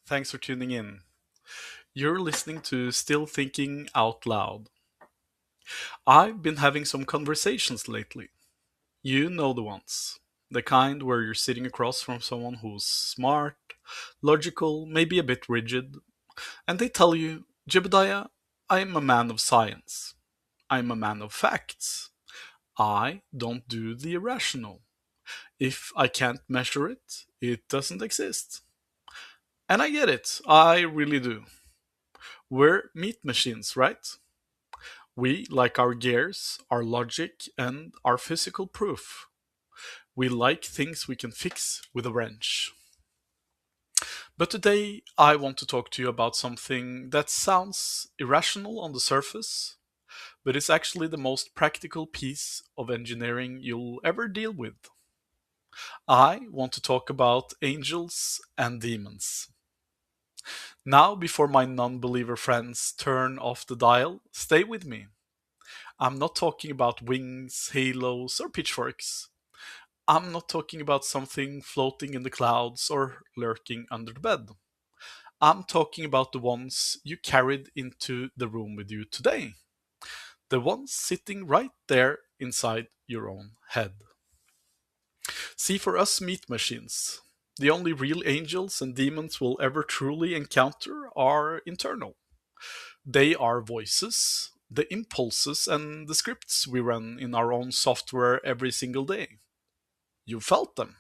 Thanks for tuning in. You're listening to Still Thinking Out Loud. I've been having some conversations lately. You know the ones. The kind where you're sitting across from someone who's smart, logical, maybe a bit rigid, and they tell you, Jebediah, I'm a man of science. I'm a man of facts. I don't do the irrational. If I can't measure it, it doesn't exist. And I get it, I really do. We're meat machines, right? We like our gears, our logic, and our physical proof. We like things we can fix with a wrench. But today I want to talk to you about something that sounds irrational on the surface, but is actually the most practical piece of engineering you'll ever deal with. I want to talk about angels and demons. Now, before my non believer friends turn off the dial, stay with me. I'm not talking about wings, halos, or pitchforks. I'm not talking about something floating in the clouds or lurking under the bed. I'm talking about the ones you carried into the room with you today. The ones sitting right there inside your own head. See, for us meat machines, the only real angels and demons we'll ever truly encounter are internal. They are voices, the impulses, and the scripts we run in our own software every single day. You felt them.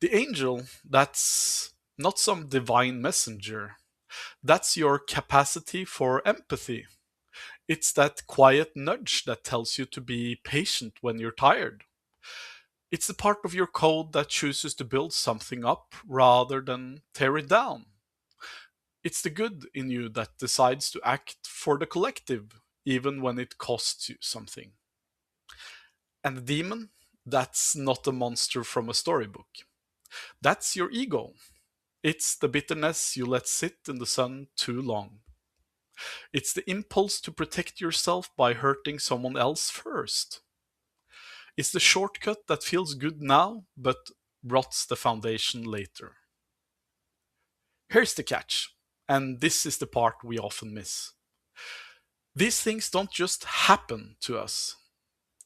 The angel, that's not some divine messenger. That's your capacity for empathy. It's that quiet nudge that tells you to be patient when you're tired. It's the part of your code that chooses to build something up rather than tear it down. It's the good in you that decides to act for the collective, even when it costs you something. And the demon? That's not a monster from a storybook. That's your ego. It's the bitterness you let sit in the sun too long. It's the impulse to protect yourself by hurting someone else first. It's the shortcut that feels good now, but rots the foundation later. Here's the catch, and this is the part we often miss. These things don't just happen to us.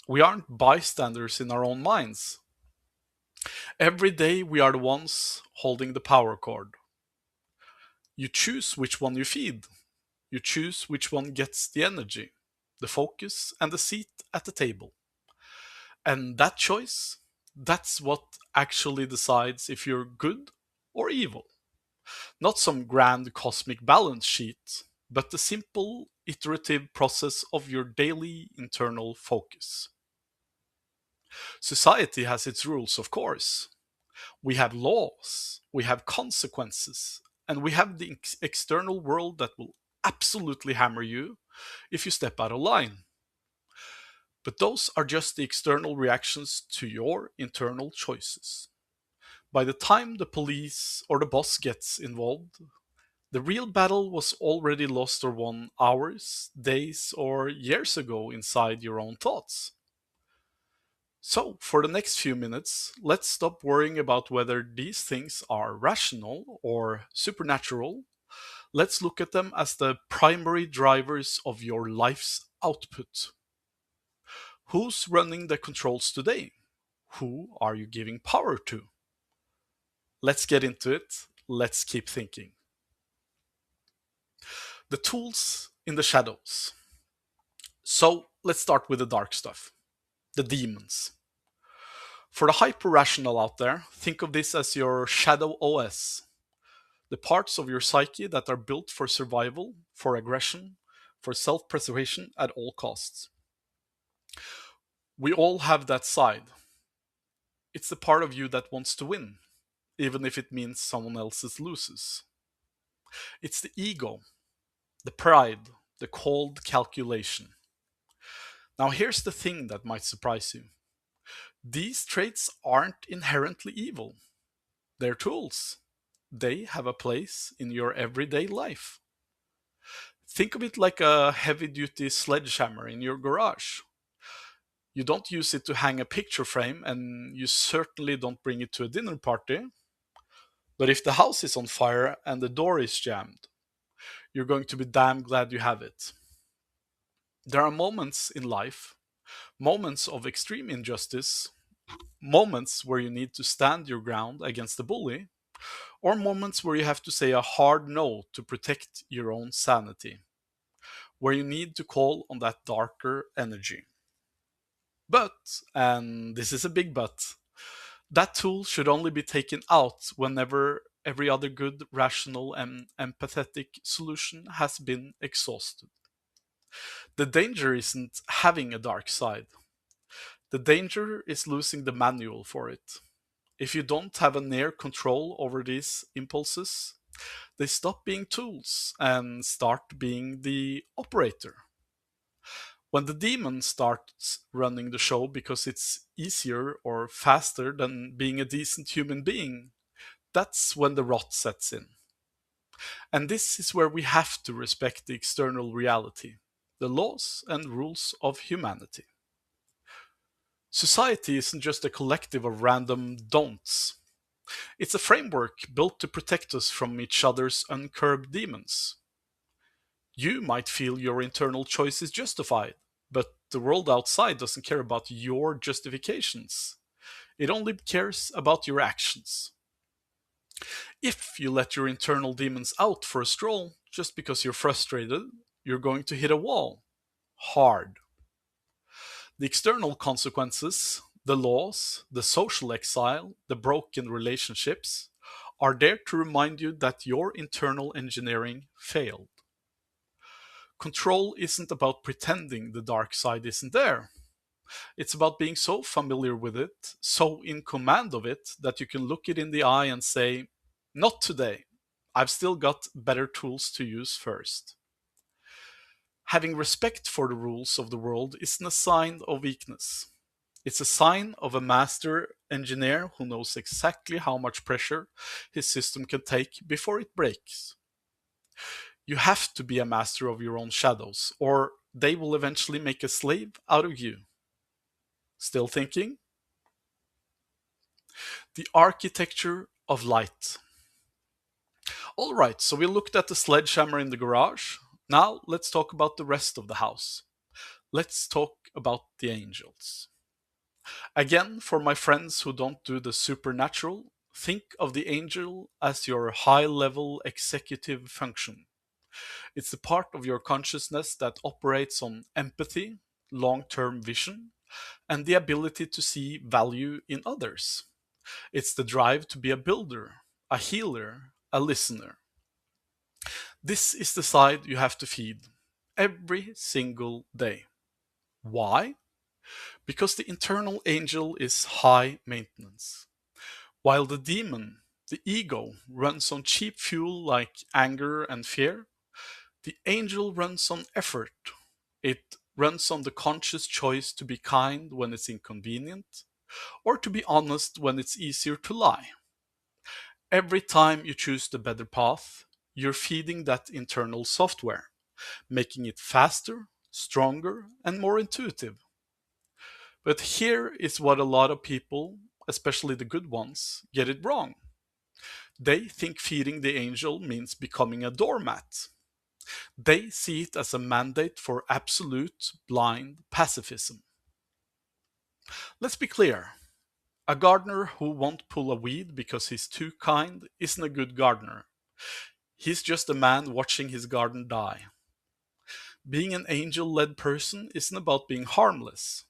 We aren't bystanders in our own minds. Every day we are the ones holding the power cord. You choose which one you feed. You choose which one gets the energy, the focus, and the seat at the table. And that choice, that's what actually decides if you're good or evil. Not some grand cosmic balance sheet, but the simple iterative process of your daily internal focus. Society has its rules, of course. We have laws, we have consequences, and we have the external world that will absolutely hammer you if you step out of line. But those are just the external reactions to your internal choices. By the time the police or the boss gets involved, the real battle was already lost or won hours, days, or years ago inside your own thoughts. So, for the next few minutes, let's stop worrying about whether these things are rational or supernatural. Let's look at them as the primary drivers of your life's output. Who's running the controls today? Who are you giving power to? Let's get into it. Let's keep thinking. The tools in the shadows. So, let's start with the dark stuff, the demons. For the hyper rational out there, think of this as your shadow OS, the parts of your psyche that are built for survival, for aggression, for self preservation at all costs. We all have that side. It's the part of you that wants to win, even if it means someone else's loses. It's the ego, the pride, the cold calculation. Now, here's the thing that might surprise you: these traits aren't inherently evil, they're tools. They have a place in your everyday life. Think of it like a heavy duty sledgehammer in your garage. You don't use it to hang a picture frame, and you certainly don't bring it to a dinner party. But if the house is on fire and the door is jammed, you're going to be damn glad you have it. There are moments in life, moments of extreme injustice, moments where you need to stand your ground against the bully, or moments where you have to say a hard no to protect your own sanity, where you need to call on that darker energy. But, and this is a big but, that tool should only be taken out whenever every other good, rational, and empathetic solution has been exhausted. The danger isn't having a dark side. The danger is losing the manual for it. If you don't have a near control over these impulses, they stop being tools and start being the operator. When the demon starts running the show because it's easier or faster than being a decent human being, that's when the rot sets in. And this is where we have to respect the external reality, the laws and rules of humanity. Society isn't just a collective of random don'ts. It's a framework built to protect us from each other's uncurbed demons. You might feel your internal choice is justified, but the world outside doesn't care about your justifications. It only cares about your actions. If you let your internal demons out for a stroll just because you're frustrated, you're going to hit a wall. Hard. The external consequences, the laws, the social exile, the broken relationships, are there to remind you that your internal engineering failed. Control isn't about pretending the dark side isn't there. It's about being so familiar with it, so in command of it, that you can look it in the eye and say, not today. I've still got better tools to use first. Having respect for the rules of the world isn't a sign of weakness. It's a sign of a master engineer who knows exactly how much pressure his system can take before it breaks. You have to be a master of your own shadows, or they will eventually make a slave out of you. Still thinking? The architecture of light. Alright, so we looked at the sledgehammer in the garage. Now let's talk about the rest of the house. Let's talk about the angels. Again, for my friends who don't do the supernatural, think of the angel as your high level executive function. It's the part of your consciousness that operates on empathy, long term vision, and the ability to see value in others. It's the drive to be a builder, a healer, a listener. This is the side you have to feed every single day. Why? Because the internal angel is high maintenance, while the demon, the ego, runs on cheap fuel like anger and fear. The angel runs on effort. It runs on the conscious choice to be kind when it's inconvenient, or to be honest when it's easier to lie. Every time you choose the better path, you're feeding that internal software, making it faster, stronger, and more intuitive. But here is what a lot of people, especially the good ones, get it wrong. They think feeding the angel means becoming a doormat. They see it as a mandate for absolute, blind pacifism. Let's be clear. A gardener who won't pull a weed because he's too kind isn't a good gardener. He's just a man watching his garden die. Being an angel led person isn't about being harmless.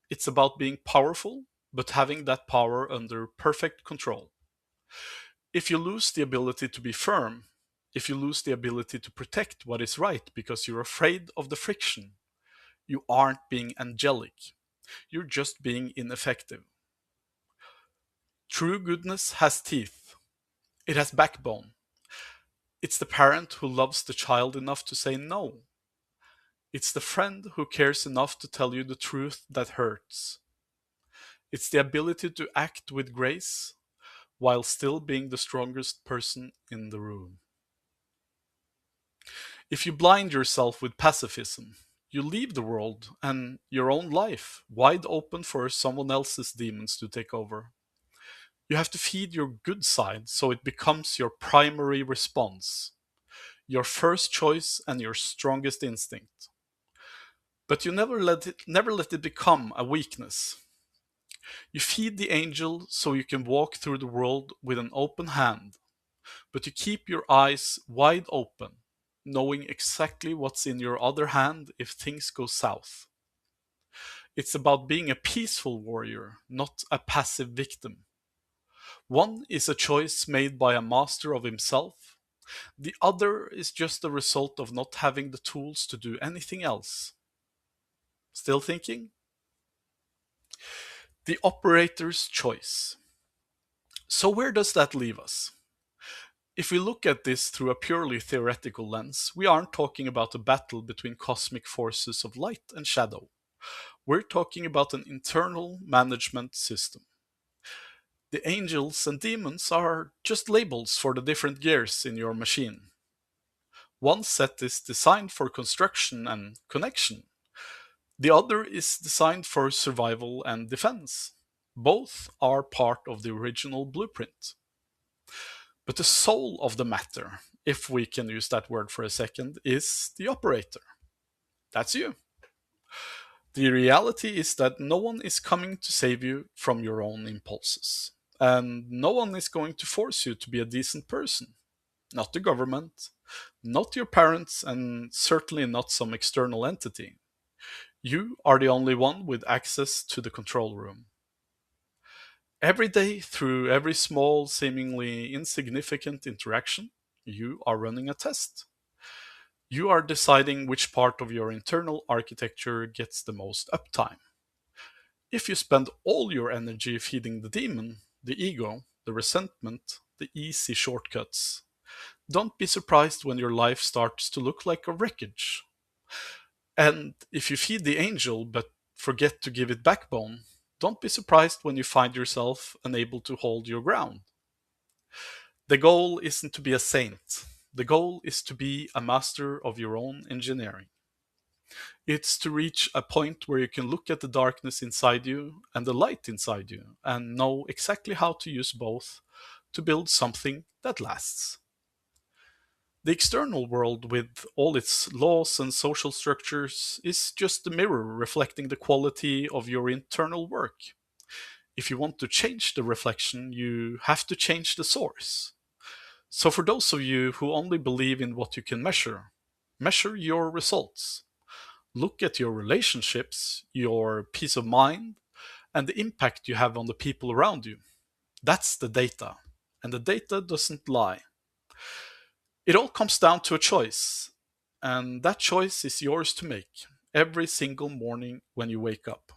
It's about being powerful, but having that power under perfect control. If you lose the ability to be firm, if you lose the ability to protect what is right because you're afraid of the friction, you aren't being angelic. You're just being ineffective. True goodness has teeth. It has backbone. It's the parent who loves the child enough to say no. It's the friend who cares enough to tell you the truth that hurts. It's the ability to act with grace while still being the strongest person in the room. If you blind yourself with pacifism, you leave the world and your own life wide open for someone else's demons to take over. You have to feed your good side so it becomes your primary response, your first choice and your strongest instinct. But you never let it become a weakness. You feed the angel so you can walk through the world with an open hand, but you keep your eyes wide open, knowing exactly what's in your other hand if things go south. It's about being a peaceful warrior, not a passive victim. One is a choice made by a master of himself. The other is just a result of not having the tools to do anything else. Still thinking? The operator's choice. So, where does that leave us? If we look at this through a purely theoretical lens, we aren't talking about a battle between cosmic forces of light and shadow. We're talking about an internal management system. The angels and demons are just labels for the different gears in your machine. One set is designed for construction and connection. The other is designed for survival and defense. Both are part of the original blueprint. But the soul of the matter, if we can use that word for a second, is the operator. That's you. The reality is that no one is coming to save you from your own impulses. And no one is going to force you to be a decent person. Not the government, not your parents, and certainly not some external entity. You are the only one with access to the control room. Every day, through every small, seemingly insignificant interaction, you are running a test. You are deciding which part of your internal architecture gets the most uptime. If you spend all your energy feeding the demon, the ego, the resentment, the easy shortcuts, don't be surprised when your life starts to look like a wreckage. And if you feed the angel but forget to give it backbone, don't be surprised when you find yourself unable to hold your ground. The goal isn't to be a saint. The goal is to be a master of your own engineering. It's to reach a point where you can look at the darkness inside you and the light inside you and know exactly how to use both to build something that lasts. The external world, with all its laws and social structures, is just a mirror reflecting the quality of your internal work. If you want to change the reflection, you have to change the source. So, for those of you who only believe in what you can measure, measure your results. Look at your relationships, your peace of mind, and the impact you have on the people around you. That's the data. And the data doesn't lie. It all comes down to a choice. And that choice is yours to make every single morning when you wake up.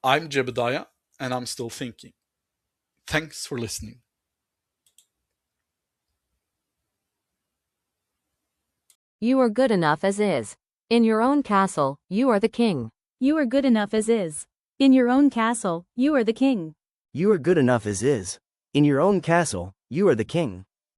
I'm Jebediah, and I'm still thinking. Thanks for listening. You are good enough as is. In your own castle, you are the king. You are good enough as is. In your own castle, you are the king. You are good enough as is. In your own castle, you are the king.